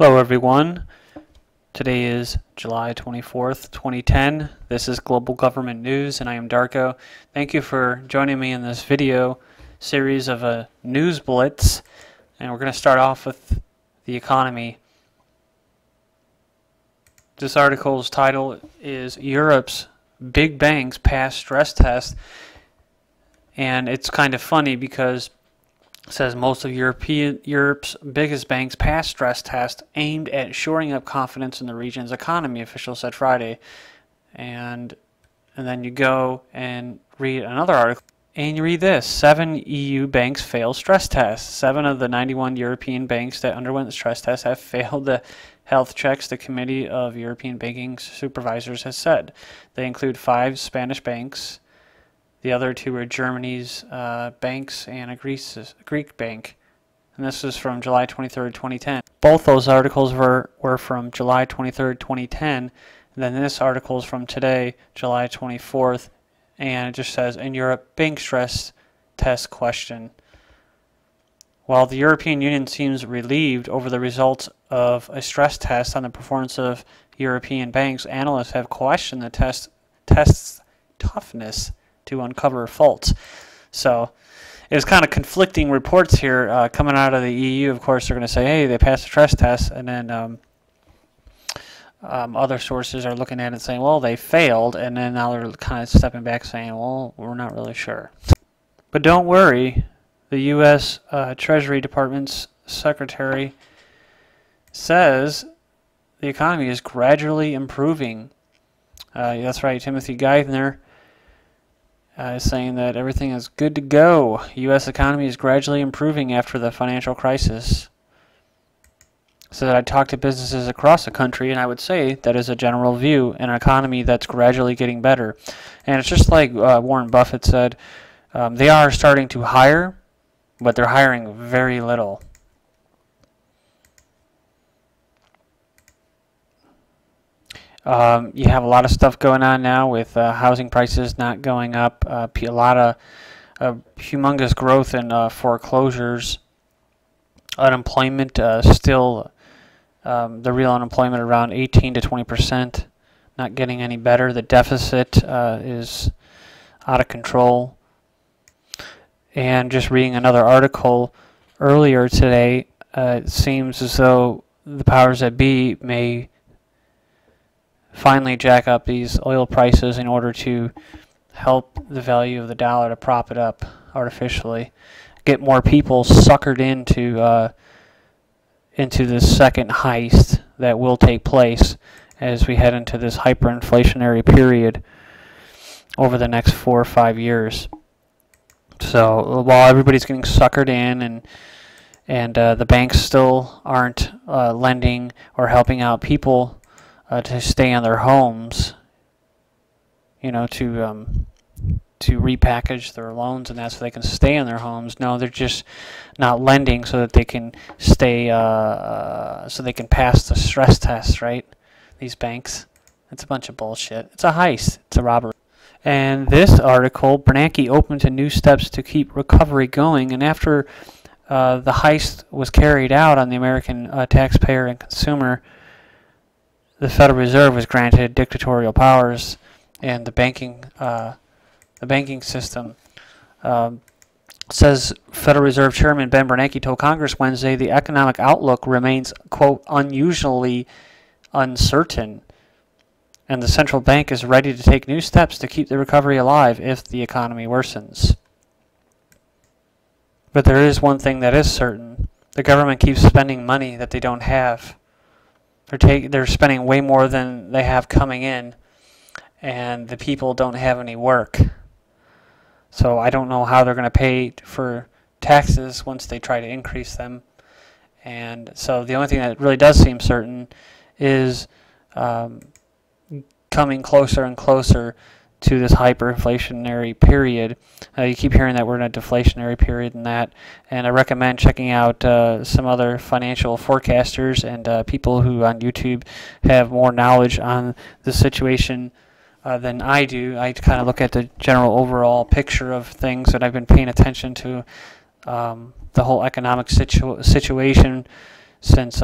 Hello everyone. Today is July 24th, 2010. This is Global Government News and I am Darko. Thank you for joining me in this video series of a news blitz. And we're going to start off with the economy. This article's title is Europe's Big Banks Pass Stress Test. And it's kind of funny because it says most of Europe's biggest banks passed stress tests aimed at shoring up confidence in the region's economy, officials said Friday. And then you go and read another article, and you read this: 7 EU banks fail stress tests. 7 of the 91 European banks that underwent the stress test have failed the health checks, the Committee of European Banking Supervisors has said. They include 5 Spanish banks. The other 2 are Germany's banks and a Greek bank. And this is from July 23rd, 2010. Both those articles were from July 23rd, 2010. And then this article is from today, July 24th. And it just says, in Europe, bank stress test question. While the European Union seems relieved over the results of a stress test on the performance of European banks, analysts have questioned the test's toughness to uncover faults. So it was kind of conflicting reports here coming out of the EU. Of course, they're going to say, hey, they passed the stress test, and then other sources are looking at it and saying, well, they failed, and then now they're kind of stepping back saying, well, we're not really sure. But don't worry, the U.S. Treasury Department's secretary says the economy is gradually improving. That's right, Timothy Geithner is saying that everything is good to go. U.S. economy is gradually improving after the financial crisis. So that I talked to businesses across the country, and I would say that is a general view, an economy that's gradually getting better. And it's just like Warren Buffett said, they are starting to hire, but they're hiring very little. You have a lot of stuff going on now with housing prices not going up, a lot of humongous growth in foreclosures, unemployment still, the real unemployment around 18 to 20%, not getting any better. The deficit is out of control. And just reading another article earlier today, it seems as though the powers that be may finally jack up these oil prices in order to help the value of the dollar to prop it up artificially, get more people suckered into this second heist that will take place as we head into this hyperinflationary period over the next 4 or 5 years. So while everybody's getting suckered in and the banks still aren't lending or helping out people to stay in their homes, you know, to repackage their loans and that so they can stay in their homes. No, they're just not lending so that they can stay, so they can pass the stress tests, right? These banks. It's a bunch of bullshit. It's a heist. It's a robbery. And this article, Bernanke open to new steps to keep recovery going. And after the heist was carried out on the American taxpayer and consumer, the Federal Reserve was granted dictatorial powers, and the banking system. Says Federal Reserve Chairman Ben Bernanke told Congress Wednesday the economic outlook remains, quote, unusually uncertain, and the central bank is ready to take new steps to keep the recovery alive if the economy worsens. But there is one thing that is certain: the government keeps spending money that they don't have. They're spending way more than they have coming in, and the people don't have any work. So I don't know how they're going to pay for taxes once they try to increase them. And so the only thing that really does seem certain is coming closer and closer to this hyperinflationary period. You keep hearing that we're in a deflationary period and that, and I recommend checking out some other financial forecasters and people who on YouTube have more knowledge on the situation than I do. I kind of look at the general overall picture of things, and I've been paying attention to the whole economic situation since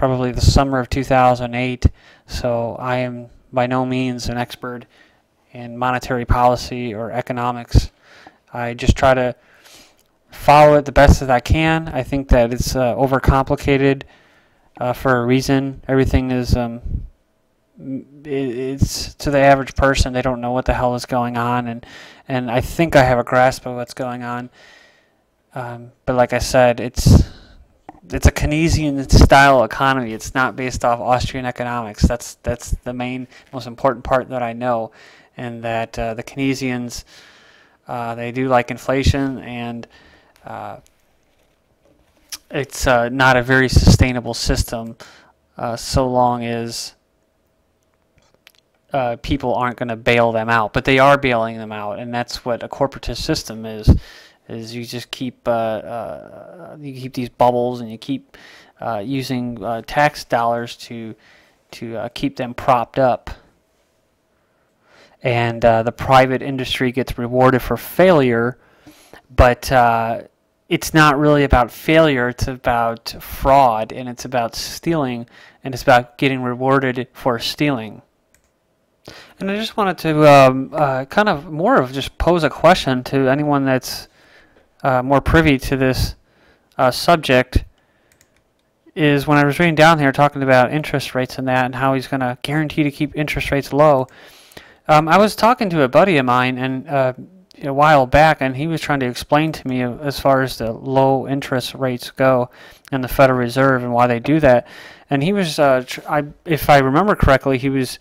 probably the summer of 2008. So I am by no means an expert in monetary policy or economics. I just try to follow it the best that I can. I think that it's overcomplicated for a reason. Everything is it's to the average person. They don't know what the hell is going on, and I think I have a grasp of what's going on. But like I said, it's a Keynesian style economy. It's not based off Austrian economics. That's the main, most important part that I know, and that the Keynesians they do like inflation, and it's not a very sustainable system so long as people aren't going to bail them out. But they are bailing them out, and that's what a corporatist system is you just keep these bubbles, and you keep using tax dollars to keep them propped up. And the private industry gets rewarded for failure, but it's not really about failure. It's about fraud, and it's about stealing, and it's about getting rewarded for stealing. And I just wanted to kind of more of just pose a question to anyone that's more privy to this subject. Is when I was reading down here talking about interest rates and that, and how he's going to guarantee to keep interest rates low. I was talking to a buddy of mine and a while back, and he was trying to explain to me as far as the low interest rates go in the Federal Reserve and why they do that. And he was, if I remember correctly, he was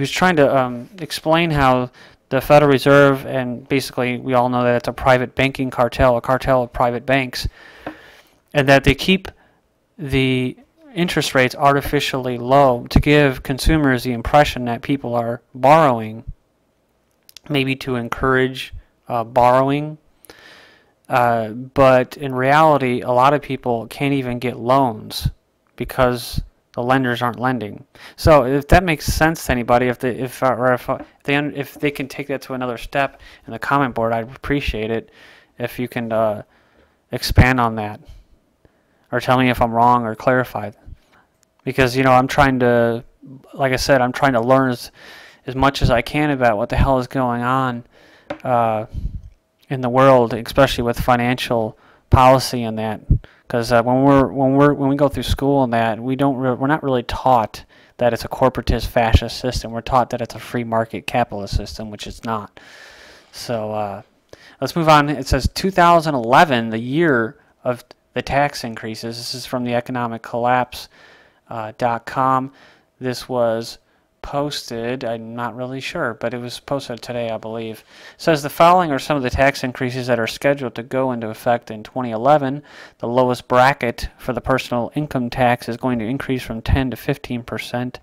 trying to explain how the Federal Reserve, and basically we all know that it's a private banking cartel, a cartel of private banks, and that they keep the interest rates artificially low to give consumers the impression that people are borrowing, maybe to encourage borrowing. But in reality, a lot of people can't even get loans because the lenders aren't lending. So if that makes sense to anybody, if they can take that to another step in the comment board, I'd appreciate it if you can expand on that, or tell me if I'm wrong, or clarify. Because I'm trying to, like I said, I'm trying to learn as much as I can about what the hell is going on in the world, especially with financial policy and that. Because when we go through school and that, we're not really taught that it's a corporatist fascist system. We're taught that it's a free market capitalist system, which it's not. So let's move on. It says 2011, the year of the tax increases. This is from the economiccollapse.com. This was posted, I'm not really sure, but it was posted today, I believe. It says the following are some of the tax increases that are scheduled to go into effect in 2011. The lowest bracket for the personal income tax is going to increase from 10 to 15%,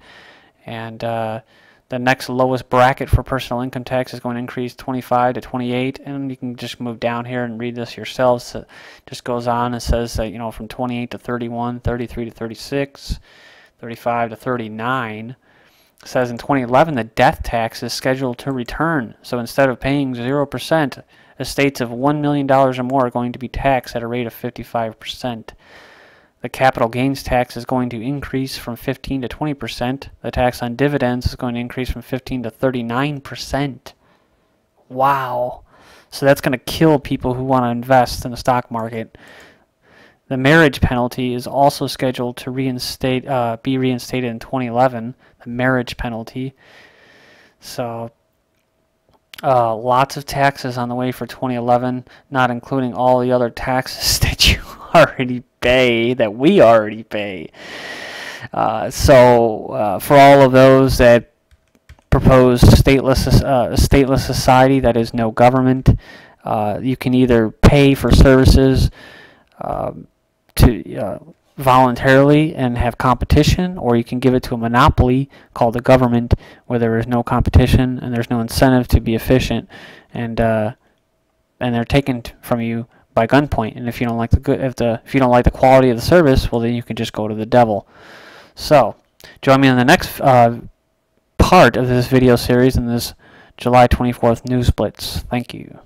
and the next lowest bracket for personal income tax is going to increase 25 to 28, and you can just move down here and read this yourselves. So it just goes on and says that, from 28 to 31, 33 to 36, 35 to 39. It says in 2011 the death tax is scheduled to return. So instead of paying 0%, estates of $1 million or more are going to be taxed at a rate of 55%. The capital gains tax is going to increase from 15 to 20%. The tax on dividends is going to increase from 15 to 39%. Wow. So that's going to kill people who want to invest in the stock market. The marriage penalty is also scheduled to be reinstated in 2011. The marriage penalty. So lots of taxes on the way for 2011, not including all the other taxes that you already pay, that we already pay. So for all of those that propose stateless society, that is no government, you can either pay for services voluntarily and have competition, or you can give it to a monopoly called the government, where there is no competition and there's no incentive to be efficient, and they're taken from you by gunpoint. And if you don't like if you don't like the quality of the service, well, then you can just go to the devil. So join me on the next part of this video series in this July 24th News Blitz. Thank you.